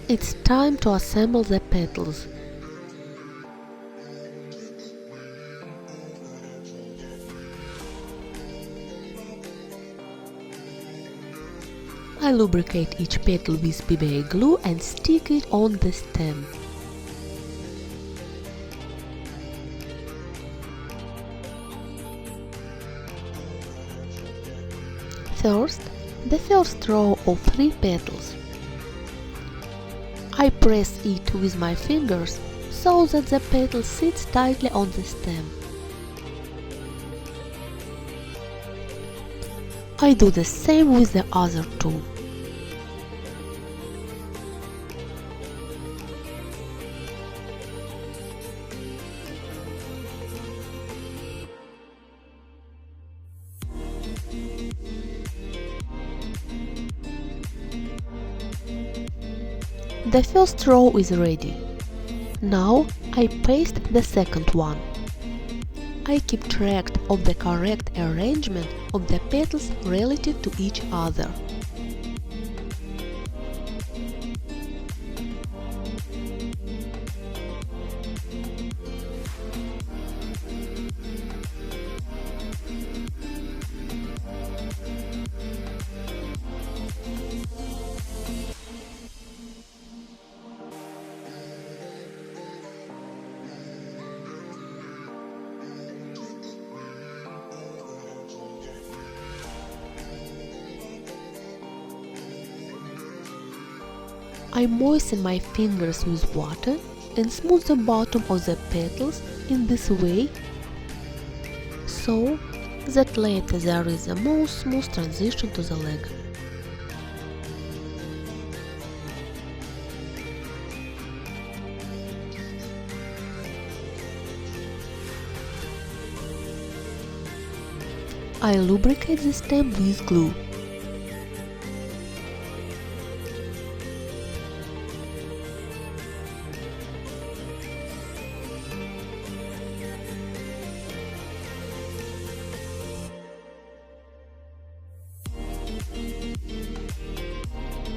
It's time to assemble the petals. I lubricate each petal with PVA glue and stick it on the stem. First, the first row of 3 petals. I press it with my fingers so that the petal sits tightly on the stem. I do the same with the other 2. The first row is ready. Now I paste the second one. I keep track of the correct arrangement of the petals relative to each other. I moisten my fingers with water and smooth the bottom of the petals in this way, so that later there is a more smooth transition to the leg. I lubricate the stem with glue.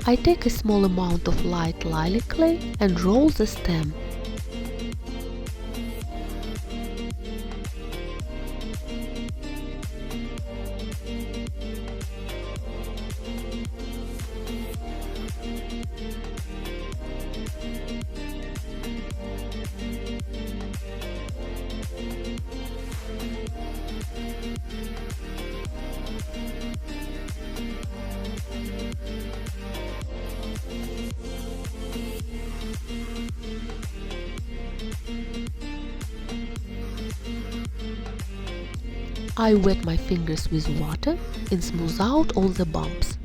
I take a small amount of light lilac clay and roll the stem. I wet my fingers with water and smooth out all the bumps.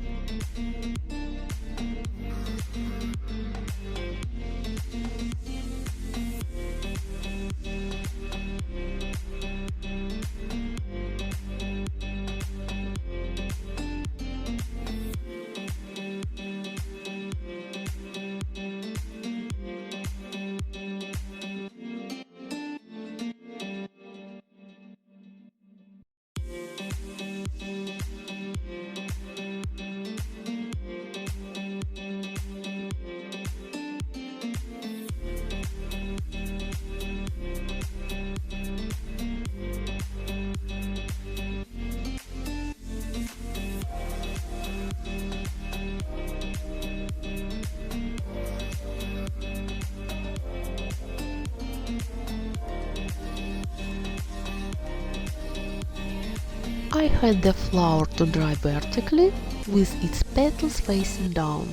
I hand the flower to dry vertically, with its petals facing down.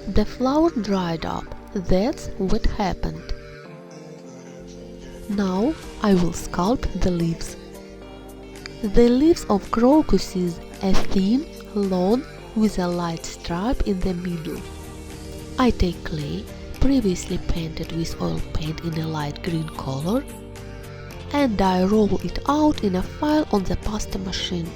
The flower dried up, that's what happened. Now I will sculpt the leaves. The leaves of crocuses are thin, long, with a light stripe in the middle. I take clay, previously painted with oil paint in a light green color, and I roll it out in a file on the pasta machine.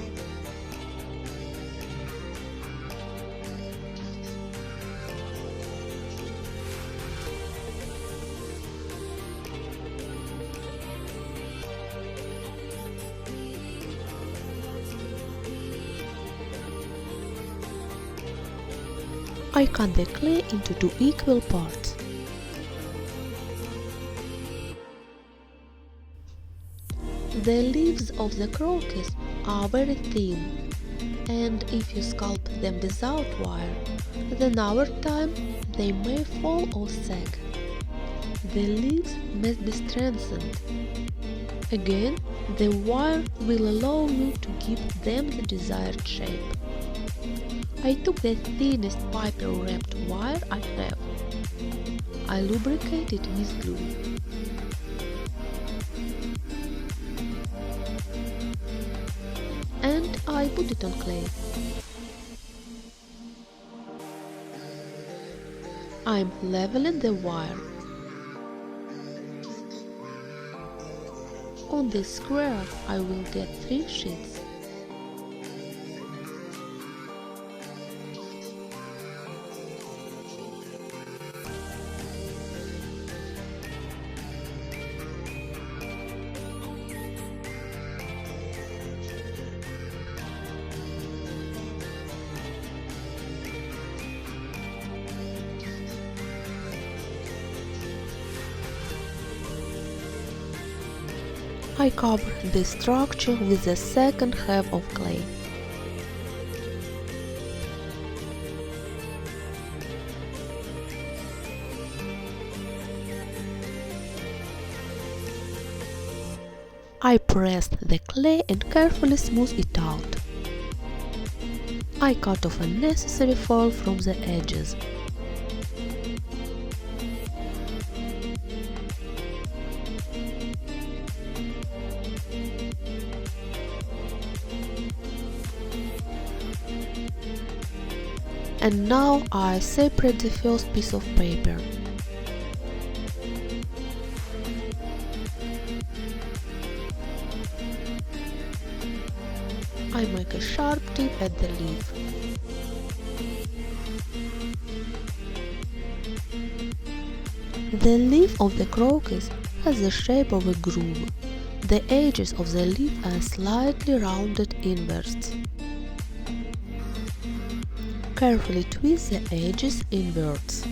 I cut the clay into 2 equal parts. The leaves of the crocus are very thin, and if you sculpt them without wire, then over time they may fall or sag. The leaves must be strengthened. Again, the wire will allow you to give them the desired shape. I took the thinnest paper-wrapped wire I have. I lubricate it with glue. And I put it on clay. I'm leveling the wire. On this square I will get 3 sheets. I cover the structure with the second half of clay. I pressed the clay and carefully smooth it out. I cut off unnecessary foil from the edges. And now I separate the first piece of paper. I make a sharp tip at the leaf. The leaf of the crocus has the shape of a groove. The edges of the leaf are slightly rounded inwards. Carefully twist the edges inwards.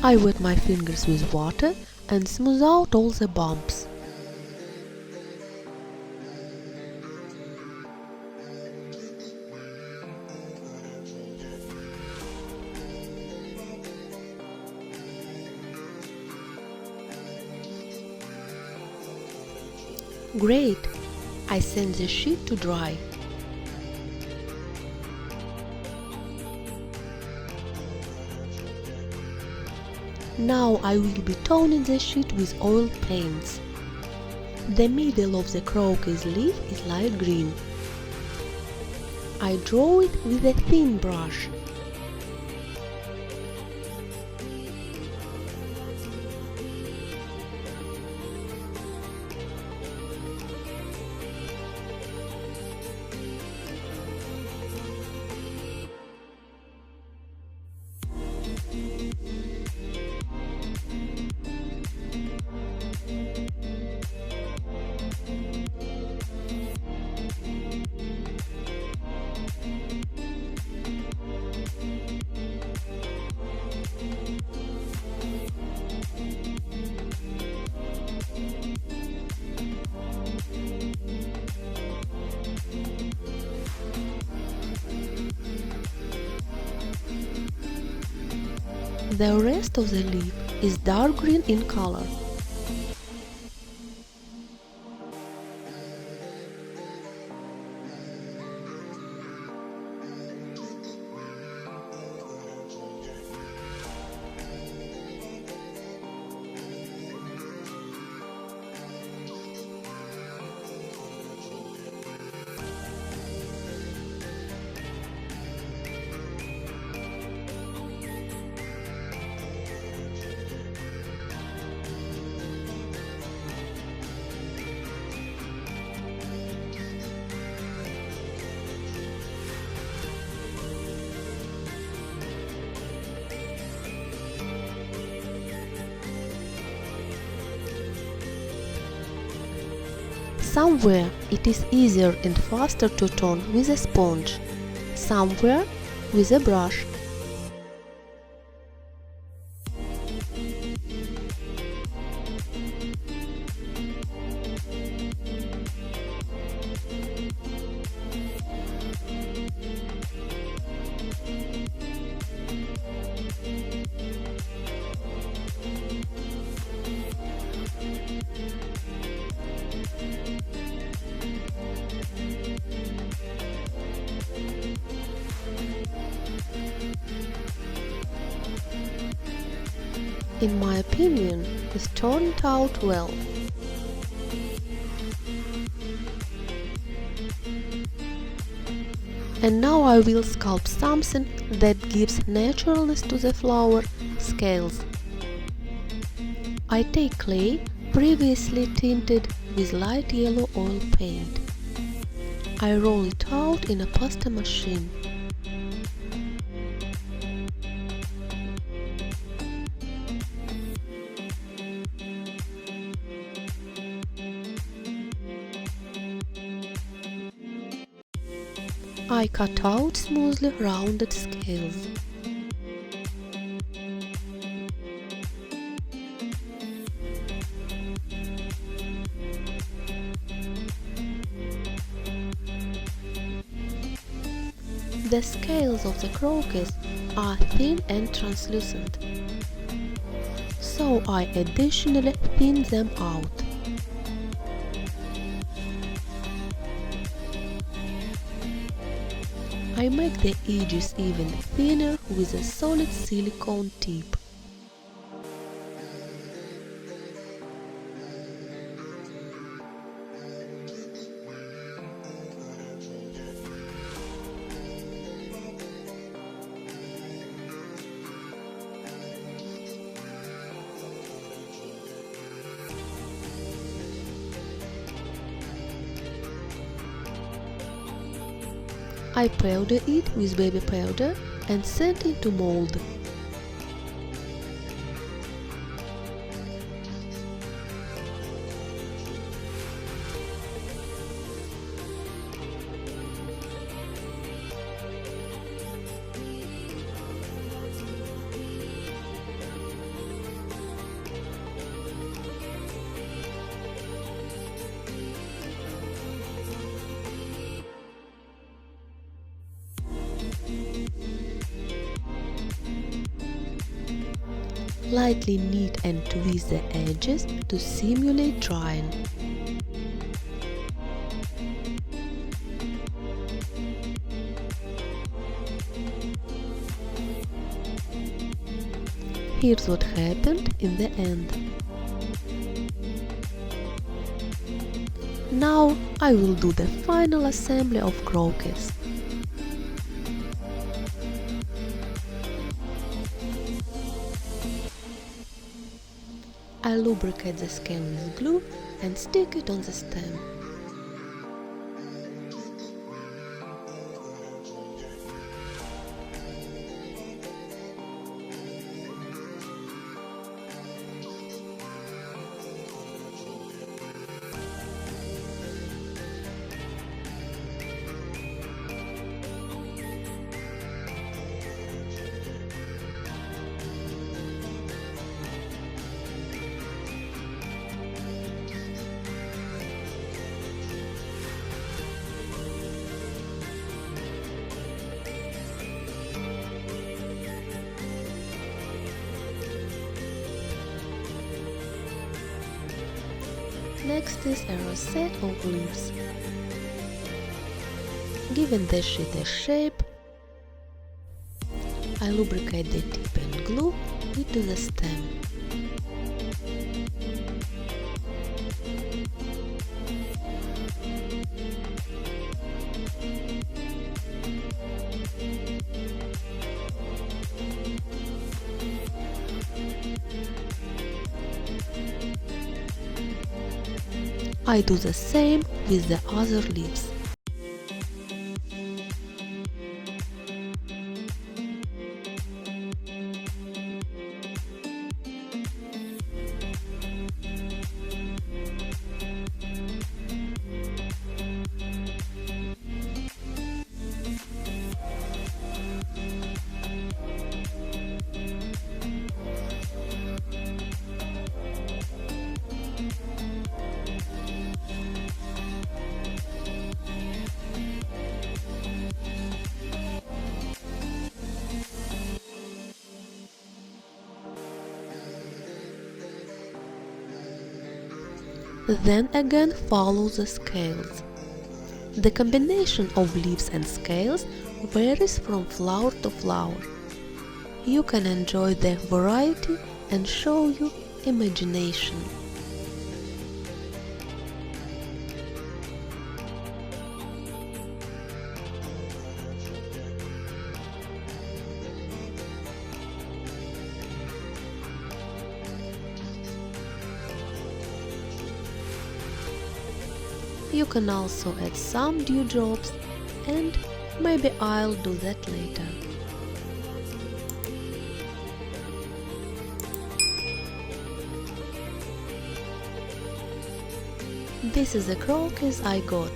I wet my fingers with water and smooth out all the bumps. Great! I send the sheet to dry. Now I will be toning the sheet with oil paints. The middle of the crocus leaf is light green. I draw it with a thin brush. The rest of the leaf is dark green in color. Somewhere it is easier and faster to turn with a sponge, somewhere with a brush. In my opinion, this turned out well. And now I will sculpt something that gives naturalness to the flower, scales. I take clay previously tinted with light yellow oil paint. I roll it out in a pasta machine. I cut out smoothly rounded scales. The scales of the crocus are thin and translucent, so I additionally thin them out. I make the edges even thinner with a solid silicone tip. I powder it with baby powder and send it to mold. Lightly knead and twist the edges to simulate drying. Here's what happened in the end. Now I will do the final assembly of crocus. I lubricate the scale with glue and stick it on the stem. Next is a rosette of leaves. Given the sheet a shape, I lubricate the tip and glue it to the stem. I do the same with the other leaves. Then again follow the scales. The combination of leaves and scales varies from flower to flower. You can enjoy the variety and show your imagination. You can also add some dewdrops, and maybe I'll do that later. This is a crocus I got